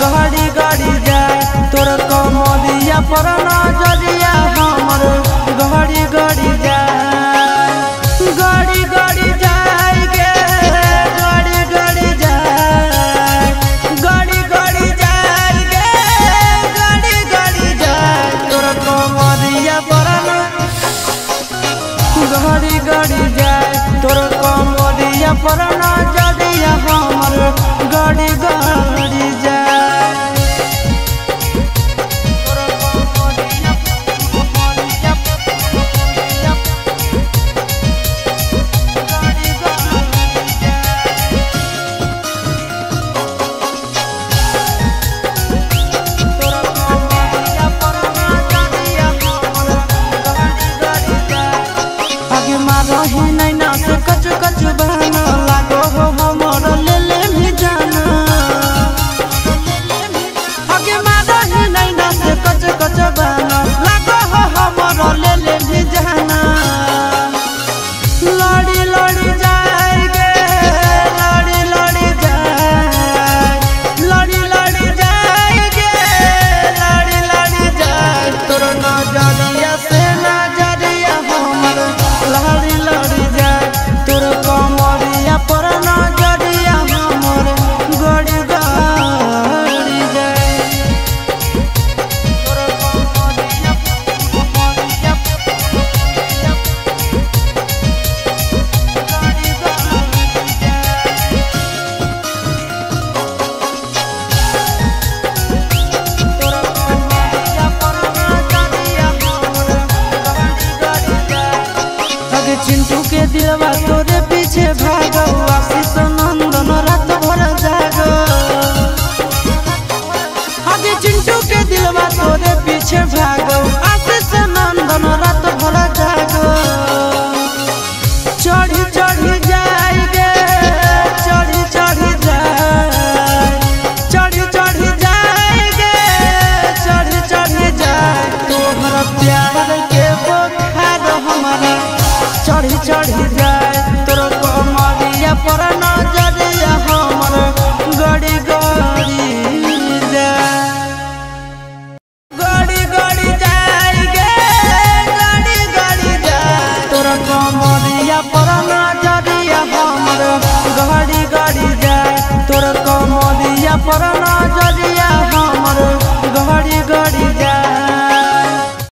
गाड़ी गाड़ी जाए तोर कमरिया पर नजरिया हमर गाड़ी गाड़ी जाए गाड़ी गाड़ी जाए गे गाड़ी गाड़ी जाए गाड़ी गाड़ी जाए गे गाड़ी गाड़ी जाए तोर कमरिया पर गाड़ी गाड़ी जाए तोर कमरिया पर नजरिया हमर गाड़ी गाड़ी जाए रही नैना से कच कच बहना लागो हो हमर ले ले भी जाना आगे रही नैना से कच कच बहना लागो हो हमर ले ले भी जाना लड़ी लड़ी जाए गे लड़ी लड़ी जाए लड़ी लड़ी जाए गे लड़ी लड़ी जाए तोर नजरिया से नजरिया हमर लड़ी लड़ी जाए तोर कमरिया पर नजरिया हमर गाड़ी गाड़ी जाए तोर कमरिया गाड़ी गाड़ी जाए तोर कमरिया पर नजरिया हमर गाड़ी गाड़ी जाए चिंटू के दिलवा तोरे पीछे भागो आशीष नंदन रात भर जागो आगे चिंटू के दिलवा तोरे पीछे भागो आशीष नंदन रात भर जागो चढ़ी चढ़ी जाए गे चढ़ी चढ़ी जाए चढ़ी चढ़ी जाए गे चढ़ी चढ़ी जाए तोहरा प्यार के बुखार हमारा चढ़ी चढ़ी जाए तोर कमरिया पर नजरिया हमर गाड़ी गाड़ी जाए गाड़ी गाड़ी जाए गे गाड़ी गाड़ी जाए तोर कमरिया पर नजरिया हमर गाड़ी गाड़ी जाए तोर कमरिया पर नजरिया